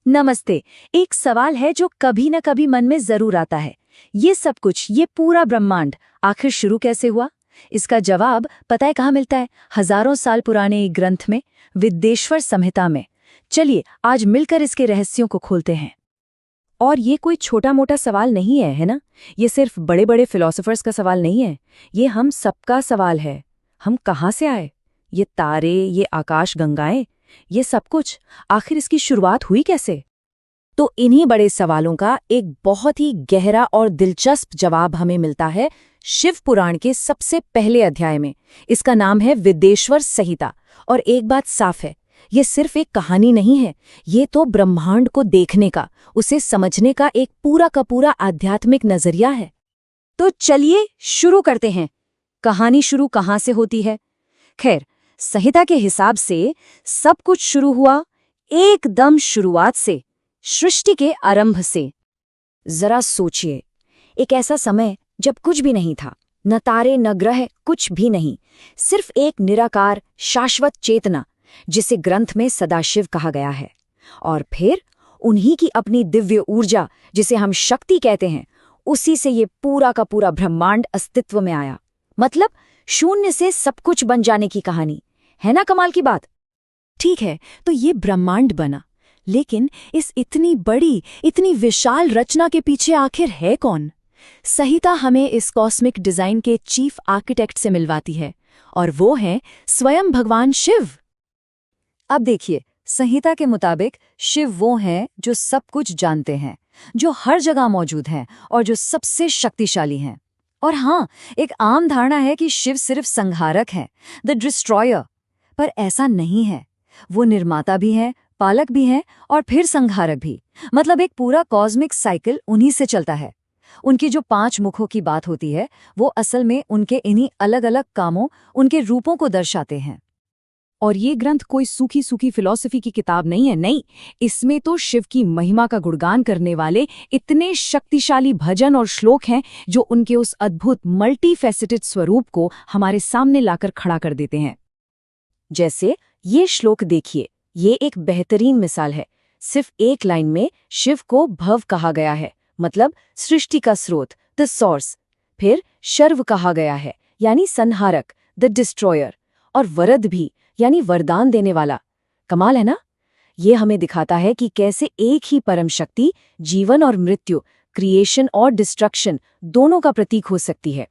नमस्ते। एक सवाल है जो कभी न कभी मन में जरूर आता है। ये सब कुछ, ये पूरा ब्रह्मांड आखिर शुरू कैसे हुआ? इसका जवाब पता है कहाँ मिलता है? हजारों साल पुराने एक ग्रंथ में, विद्येश्वर संहिता में। चलिए आज मिलकर इसके रहस्यों को खोलते हैं। और ये कोई छोटा मोटा सवाल नहीं है ना? ये सिर्फ बड़े बड़े फिलोसोफर्स का सवाल नहीं है। ये हम सबका सवाल है। हम कहाँ से आए? ये तारे, ये आकाश गंगाएं, ये सब कुछ, आखिर इसकी शुरुआत हुई कैसे? तो इन्हीं बड़े सवालों का एक बहुत ही गहरा और दिलचस्प जवाब हमें मिलता है शिव पुराण के सबसे पहले अध्याय में। इसका नाम है विद्येश्वर संहिता। और एक बात साफ है, ये सिर्फ एक कहानी नहीं है, ये तो ब्रह्मांड को देखने का, उसे समझने का एक पूरा का पूरा आध्यात्मिक नजरिया है। तो चलिए शुरू करते हैं। कहानी शुरू कहाँ से होती है? खैर, संहिता के हिसाब से सब कुछ शुरू हुआ एकदम शुरुआत से, सृष्टि के आरंभ से। जरा सोचिए, एक ऐसा समय जब कुछ भी नहीं था, न तारे न ग्रह, कुछ भी नहीं, सिर्फ एक निराकार शाश्वत चेतना जिसे ग्रंथ में सदाशिव कहा गया है। और फिर उन्हीं की अपनी दिव्य ऊर्जा, जिसे हम शक्ति कहते हैं, उसी से ये पूरा का पूरा ब्रह्मांड अस्तित्व में आया। मतलब शून्य से सब कुछ बन जाने की कहानी है ना? कमाल की बात। ठीक है, तो ये ब्रह्मांड बना, लेकिन इस इतनी बड़ी, इतनी विशाल रचना के पीछे आखिर है कौन? संहिता हमें इस कॉस्मिक डिजाइन के चीफ आर्किटेक्ट से मिलवाती है, और वो हैं स्वयं भगवान शिव। अब देखिए, संहिता के मुताबिक शिव वो हैं जो सब कुछ जानते हैं, जो हर जगह मौजूद हैं और जो सबसे शक्तिशाली हैं। और हाँ, एक आम धारणा है कि शिव सिर्फ संहारक हैं, द डिस्ट्रॉयर। पर ऐसा नहीं है। वो निर्माता भी हैं, पालक भी हैं और फिर संहारक भी। मतलब एक पूरा कॉस्मिक साइकिल उन्हीं से चलता है। उनकी जो 5 मुखों की बात होती है, वो असल में उनके इन्हीं अलग अलग कामों, उनके रूपों को दर्शाते हैं। और ये ग्रंथ कोई सूखी सूखी फिलॉसफी की किताब नहीं है, नहीं। इसमें तो शिव की महिमा का गुणगान करने वाले इतने शक्तिशाली भजन और श्लोक हैं जो उनके उस अद्भुत मल्टी फैसेटेड स्वरूप को हमारे सामने लाकर खड़ा कर देते हैं। जैसे ये श्लोक देखिए, ये एक बेहतरीन मिसाल है। सिर्फ एक लाइन में शिव को भव कहा गया है, मतलब सृष्टि का स्रोत, द सोर्स। फिर शर्व कहा गया है, यानी संहारक, द डिस्ट्रॉयर। और वरद भी, यानी वरदान देने वाला। कमाल है ना? ये हमें दिखाता है कि कैसे एक ही परम शक्ति जीवन और मृत्यु, क्रिएशन और डिस्ट्रक्शन दोनों का प्रतीक हो सकती है।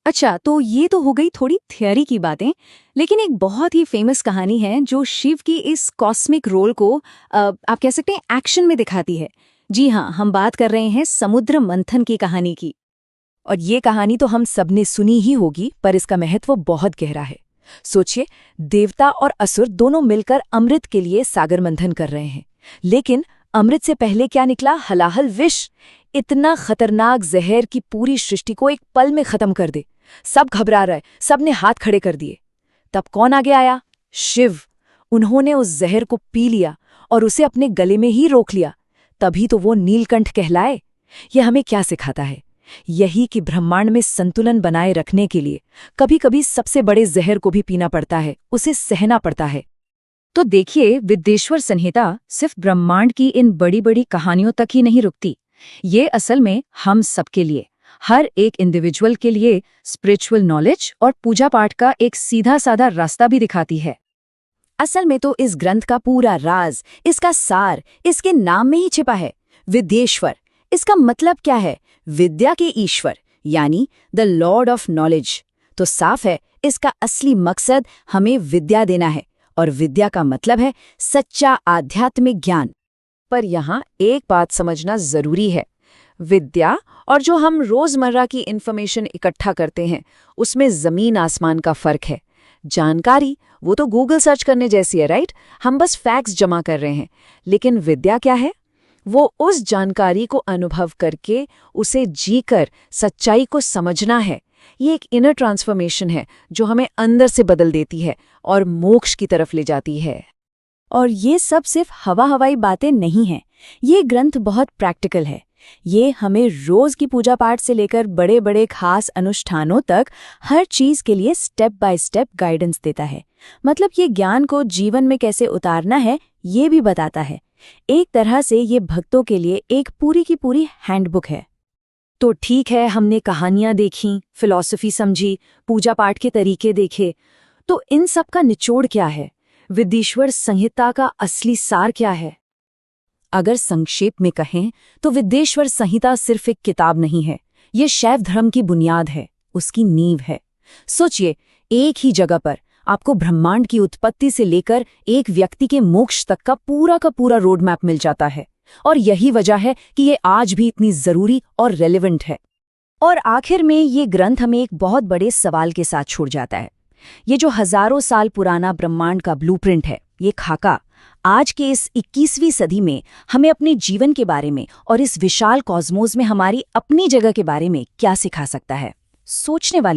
अच्छा, तो ये तो हो गई थोड़ी थियरी की बातें, लेकिन एक बहुत ही फेमस कहानी है जो शिव की इस कॉस्मिक रोल को आप कह सकते हैं एक्शन में दिखाती है। जी हाँ, हम बात कर रहे हैं समुद्र मंथन की कहानी की। और ये कहानी तो हम सबने सुनी ही होगी, पर इसका महत्व बहुत गहरा है। सोचिए, देवता और असुर दोनों मिलकर अमृत के लिए सागर मंथन कर रहे हैं, लेकिन अमृत से पहले क्या निकला? हलाहल विष। इतना खतरनाक जहर कि पूरी सृष्टि को एक पल में खत्म कर दे। सब घबरा रहे, सबने हाथ खड़े कर दिए। तब कौन आगे आया? शिव। उन्होंने उस जहर को पी लिया और उसे अपने गले में ही रोक लिया। तभी तो वो नीलकंठ कहलाए। यह हमें क्या सिखाता है? यही कि ब्रह्मांड में संतुलन बनाए रखने के लिए कभी कभी सबसे बड़े जहर को भी पीना पड़ता है, उसे सहना पड़ता है। तो देखिए, विद्येश्वर संहिता सिर्फ ब्रह्मांड की इन बड़ी बड़ी कहानियों तक ही नहीं रुकती। ये असल में हम सबके लिए, हर एक इंडिविजुअल के लिए स्पिरिचुअल नॉलेज और पूजा पाठ का एक सीधा साधा रास्ता भी दिखाती है। असल में तो इस ग्रंथ का पूरा राज, इसका सार, इसके नाम में ही छिपा है। विद्येश्वर, इसका मतलब क्या है? विद्या के ईश्वर, यानी द लॉर्ड ऑफ नॉलेज। तो साफ है, इसका असली मकसद हमें विद्या देना है, और विद्या का मतलब है सच्चा आध्यात्मिक ज्ञान। पर यहाँ एक बात समझना जरूरी है, विद्या और जो हम रोजमर्रा की इंफॉर्मेशन इकट्ठा करते हैं, उसमें जमीन आसमान का फर्क है। जानकारी वो तो गूगल सर्च करने जैसी है, राइट? हम बस फैक्ट्स जमा कर रहे हैं। लेकिन विद्या क्या है? वो उस जानकारी को अनुभव करके, उसे जीकर सच्चाई को समझना है। ये एक इनर ट्रांसफॉर्मेशन है जो हमें अंदर से बदल देती है और मोक्ष की तरफ ले जाती है। और ये सब सिर्फ हवा हवाई बातें नहीं हैं। ये ग्रंथ बहुत प्रैक्टिकल है। ये हमें रोज की पूजा पाठ से लेकर बड़े बड़े खास अनुष्ठानों तक हर चीज के लिए स्टेप बाय स्टेप गाइडेंस देता है। मतलब ये ज्ञान को जीवन में कैसे उतारना है, ये भी बताता है। एक तरह से ये भक्तों के लिए एक पूरी की पूरी हैंडबुक है। तो ठीक है, हमने कहानियां देखीं, फिलॉसफी समझी, पूजा पाठ के तरीके देखे, तो इन सब का निचोड़ क्या है? विदेश्वर संहिता का असली सार क्या है? अगर संक्षेप में कहें तो विदेश्वर संहिता सिर्फ एक किताब नहीं है, ये शैव धर्म की बुनियाद है, उसकी नींव है। सोचिए, एक ही जगह पर आपको ब्रह्मांड की उत्पत्ति से लेकर एक व्यक्ति के मोक्ष तक का पूरा रोड मैप मिल जाता है, और यही वजह है कि ये आज भी इतनी जरूरी और रेलेवेंट है। और आखिर में ये ग्रंथ हमें एक बहुत बड़े सवाल के साथ छोड़ जाता है। ये जो हजारों साल पुराना ब्रह्मांड का ब्लूप्रिंट है, ये खाका आज के इस 21वीं सदी में हमें अपने जीवन के बारे में और इस विशाल कॉस्मोस में हमारी अपनी जगह के बारे में क्या सिखा सकता है? सोचने वाली